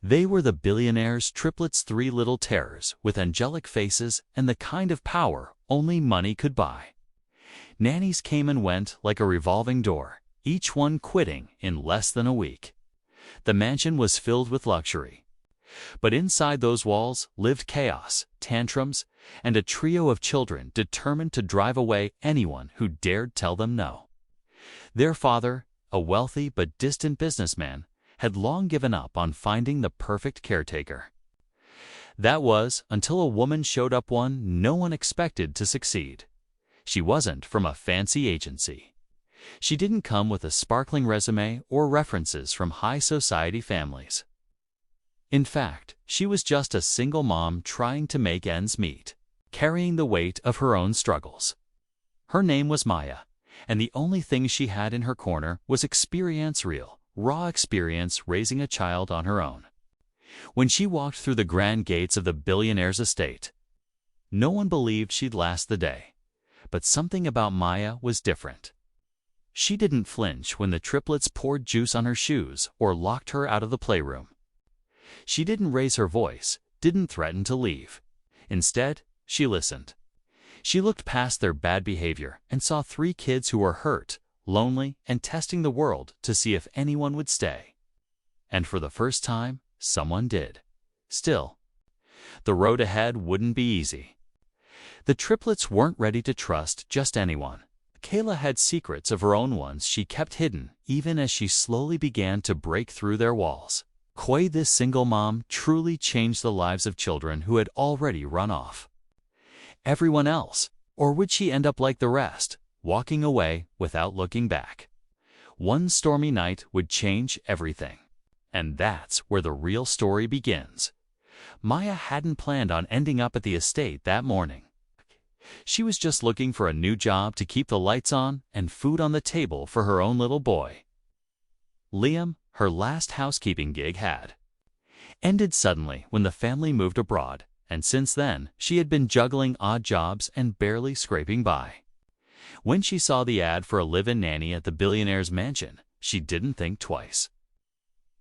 They were the Billionaire's triplets, three little terrors with angelic faces and the kind of power only money could buy. Nannies came and went like a revolving door, each one quitting in less than a week. The mansion was filled with luxury. But inside those walls lived chaos, tantrums, and a trio of children determined to drive away anyone who dared tell them no. Their father, a wealthy but distant businessman, had long given up on finding the perfect caretaker. That was until a woman showed up, one no one expected to succeed. She wasn't from a fancy agency. She didn't come with a sparkling resume or references from high society families. In fact, she was just a single mom trying to make ends meet, carrying the weight of her own struggles. Her name was Maya, and the only thing she had in her corner was raw experience raising a child on her own. When she walked through the grand gates of the Billionaire's estate, no one believed she'd last the day. But something about Maya was different. She didn't flinch when the triplets poured juice on her shoes or locked her out of the playroom. She didn't raise her voice, didn't threaten to leave. Instead, she listened. She looked past their bad behavior and saw three kids who were hurt, lonely, and testing the world to see if anyone would stay. And for the first time, someone did. Still, the road ahead wouldn't be easy. The triplets weren't ready to trust just anyone. Kayla had secrets of her own ones she kept hidden even as she slowly began to break through their walls. Koi, this single mom, truly changed the lives of children who had already run off. Everyone else, or would she end up like the rest, walking away without looking back? One stormy night would change everything. And that's where the real story begins. Maya hadn't planned on ending up at the estate that morning. She was just looking for a new job to keep the lights on and food on the table for her own little boy. Liam, her last housekeeping gig, had ended suddenly when the family moved abroad, and since then she had been juggling odd jobs and barely scraping by. When she saw the ad for a live-in nanny at the Billionaire's mansion, she didn't think twice.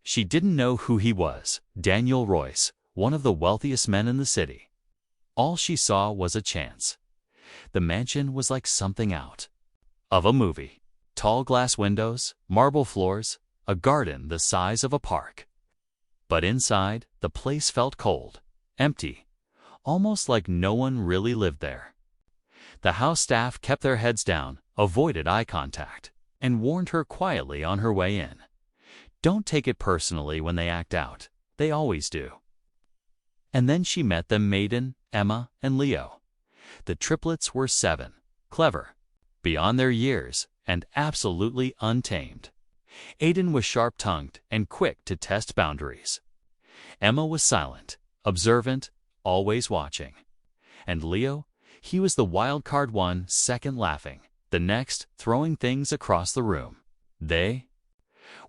She didn't know who he was, Daniel Royce, one of the wealthiest men in the city. All she saw was a chance. The mansion was like something out of a movie. Tall glass windows, marble floors, a garden the size of a park. But inside, the place felt cold, empty, almost like no one really lived there. The house staff kept their heads down, avoided eye contact, and warned her quietly on her way in. Don't take it personally when they act out. They always do. And then she met them, Maiden, Emma, and Leo. The triplets were 7, clever, beyond their years, and absolutely untamed. Aiden was sharp-tongued and quick to test boundaries. Emma was silent, observant, always watching. And Leo, he was the wild card, one second laughing, the next throwing things across the room. They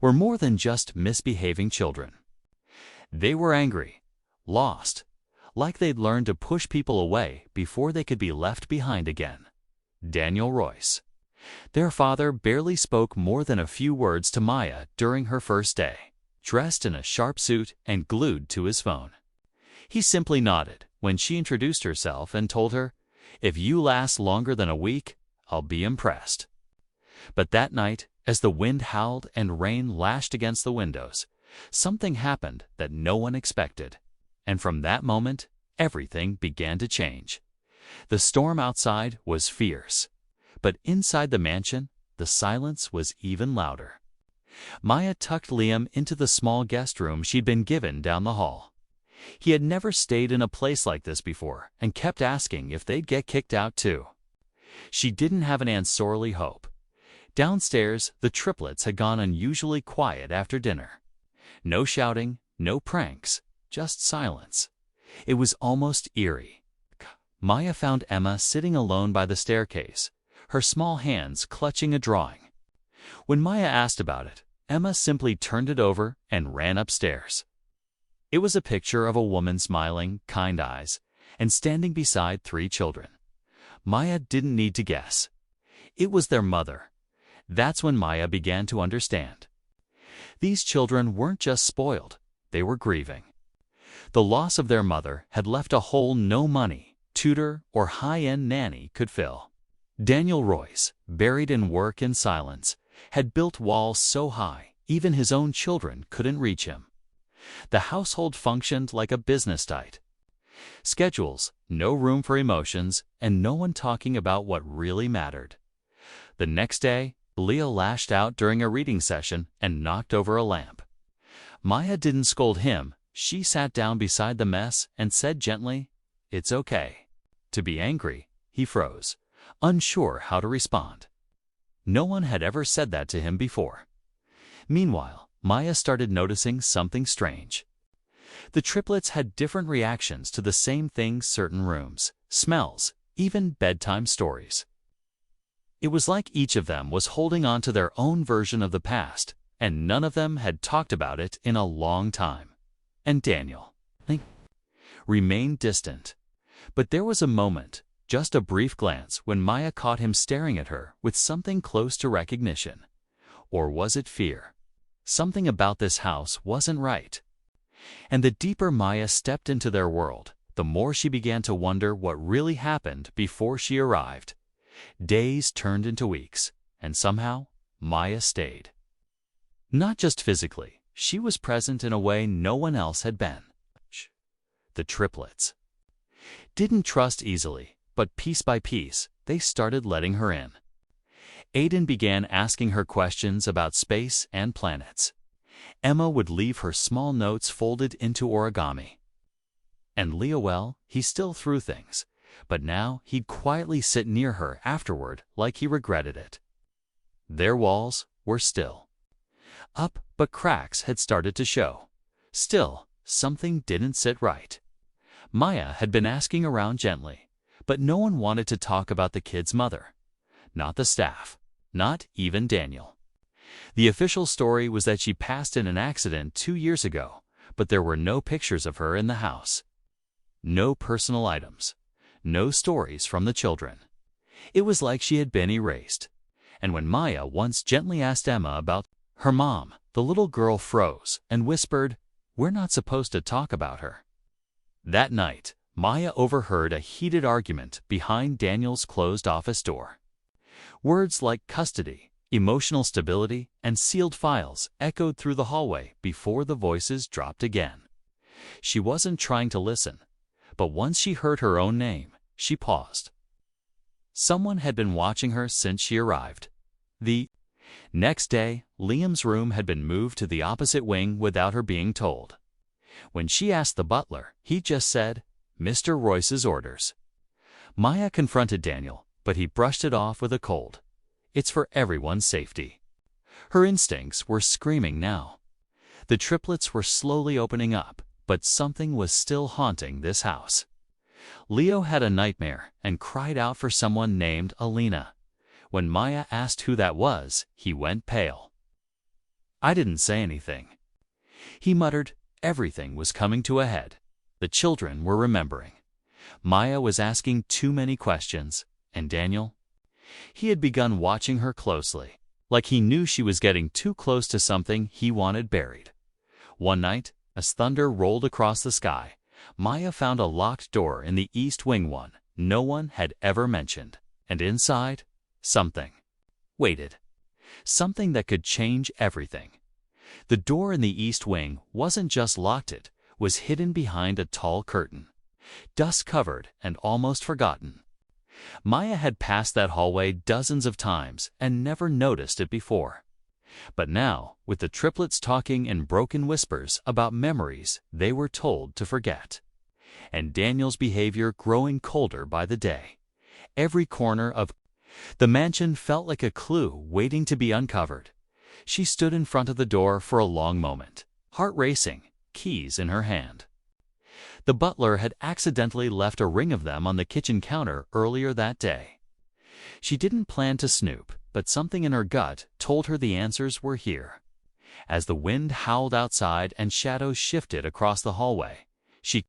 were more than just misbehaving children. They were angry, lost, like they'd learned to push people away before they could be left behind again. Daniel Royce, their father, barely spoke more than a few words to Maya during her first day, dressed in a sharp suit and glued to his phone. He simply nodded when she introduced herself and told her, "If you last longer than a week, I'll be impressed." But that night, as the wind howled and rain lashed against the windows, something happened that no one expected. And from that moment, everything began to change. The storm outside was fierce, but inside the mansion, the silence was even louder. Maya tucked Liam into the small guest room she'd been given down the hall. He had never stayed in a place like this before and kept asking if they'd get kicked out too. She didn't have an answerly hope. Downstairs, the triplets had gone unusually quiet after dinner. No shouting, no pranks, just silence. It was almost eerie. Maya found Emma sitting alone by the staircase, her small hands clutching a drawing. When Maya asked about it, Emma simply turned it over and ran upstairs. It was a picture of a woman smiling, kind eyes, and standing beside 3 children. Maya didn't need to guess. It was their mother. That's when Maya began to understand. These children weren't just spoiled. they were grieving. The loss of their mother had left a hole no money, tutor, or high-end nanny could fill. Daniel Royce, buried in work and silence, had built walls so high even his own children couldn't reach him. The household functioned like a business diet. Schedules, no room for emotions, and no one talking about what really mattered. The next day, Leo lashed out during a reading session and knocked over a lamp. Maya didn't scold him. She sat down beside the mess and said gently, "It's okay." To be angry, he froze, unsure how to respond. No one had ever said that to him before. Meanwhile, Maya started noticing something strange. The triplets had different reactions to the same things: certain rooms, smells, even bedtime stories. It was like each of them was holding on to their own version of the past, and none of them had talked about it in a long time. And Daniel remained distant. But there was a moment, just a brief glance, when Maya caught him staring at her with something close to recognition. Or was it fear? Something about this house wasn't right. And the deeper Maya stepped into their world, the more she began to wonder what really happened before she arrived. Days turned into weeks, and somehow Maya stayed. Not just physically, she was present in a way no one else had been. The triplets didn't trust easily, but piece by piece, they started letting her in. Aiden began asking her questions about space and planets. Emma would leave her small notes folded into origami. And Leo, well, he still threw things, but now he'd quietly sit near her afterward like he regretted it. Their walls were still up, but cracks had started to show. Still, something didn't sit right. Maya had been asking around gently, but no one wanted to talk about the kid's mother. Not the staff, not even Daniel. The official story was that she passed in an accident 2 years ago, but there were no pictures of her in the house. No personal items. No stories from the children. It was like she had been erased. And when Maya once gently asked Emma about her mom, the little girl froze and whispered, "We're not supposed to talk about her." That night, Maya overheard a heated argument behind Daniel's closed office door. Words like custody, emotional stability, and sealed files echoed through the hallway before the voices dropped again. She wasn't trying to listen, but once she heard her own name, she paused. Someone had been watching her since she arrived. The next day, Liam's room had been moved to the opposite wing without her being told. When she asked the butler, he just said, "Mr. Royce's orders." Maya confronted Daniel, but he brushed it off with a cold. "It's for everyone's safety." Her instincts were screaming now. The triplets were slowly opening up, but something was still haunting this house. Leo had a nightmare and cried out for someone named Alina. When Maya asked who that was, he went pale. "I didn't say anything." He muttered. Everything was coming to a head. The children were remembering. Maya was asking too many questions, and Daniel? He had begun watching her closely, like he knew she was getting too close to something he wanted buried. One night, as thunder rolled across the sky, Maya found a locked door in the east wing, one no one had ever mentioned, and inside, something waited. Something that could change everything. The door in the east wing wasn't just locked, it was hidden behind a tall curtain, dust-covered and almost forgotten. Maya had passed that hallway dozens of times and never noticed it before. But now, with the triplets talking in broken whispers about memories they were told to forget, and Daniel's behavior growing colder by the day, every corner of the mansion felt like a clue waiting to be uncovered. She stood in front of the door for a long moment, heart racing, keys in her hand. The butler had accidentally left a ring of them on the kitchen counter earlier that day. She didn't plan to snoop, but something in her gut told her the answers were here. As the wind howled outside and shadows shifted across the hallway, she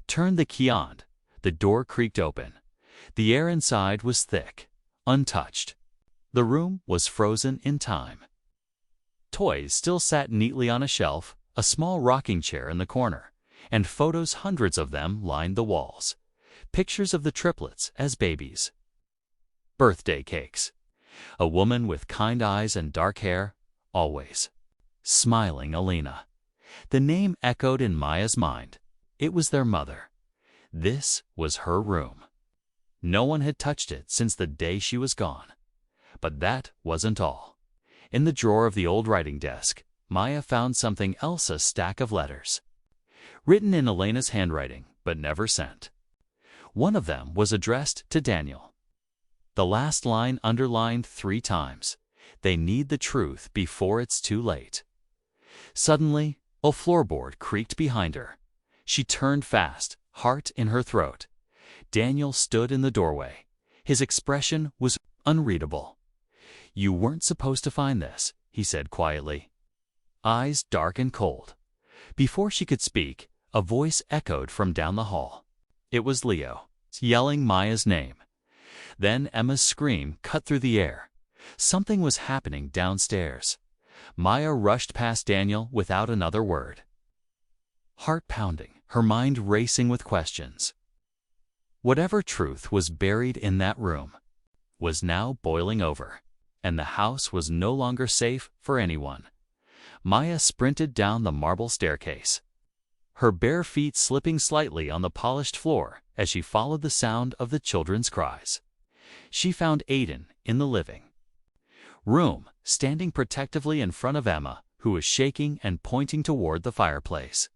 turned the key on. The door creaked open. The air inside was thick, untouched. The room was frozen in time. Toys still sat neatly on a shelf, a small rocking chair in the corner, and photos, hundreds of them, lined the walls. Pictures of the triplets as babies. Birthday cakes. A woman with kind eyes and dark hair, always smiling Alina. The name echoed in Maya's mind. It was their mother. This was her room. No one had touched it since the day she was gone. But that wasn't all. In the drawer of the old writing desk, Maya found something else, a stack of letters. Written in Elena's handwriting, but never sent. One of them was addressed to Daniel. The last line underlined 3 times. They need the truth before it's too late. Suddenly, a floorboard creaked behind her. She turned fast, heart in her throat. Daniel stood in the doorway. His expression was unreadable. "You weren't supposed to find this," he said quietly. Eyes dark and cold. Before she could speak, a voice echoed from down the hall. It was Leo, yelling Maya's name. Then Emma's scream cut through the air. Something was happening downstairs. Maya rushed past Daniel without another word. Heart pounding, her mind racing with questions. Whatever truth was buried in that room was now boiling over, and the house was no longer safe for anyone. Maya sprinted down the marble staircase, her bare feet slipping slightly on the polished floor as she followed the sound of the children's cries. She found Aiden in the living room, standing protectively in front of Emma, who was shaking and pointing toward the fireplace.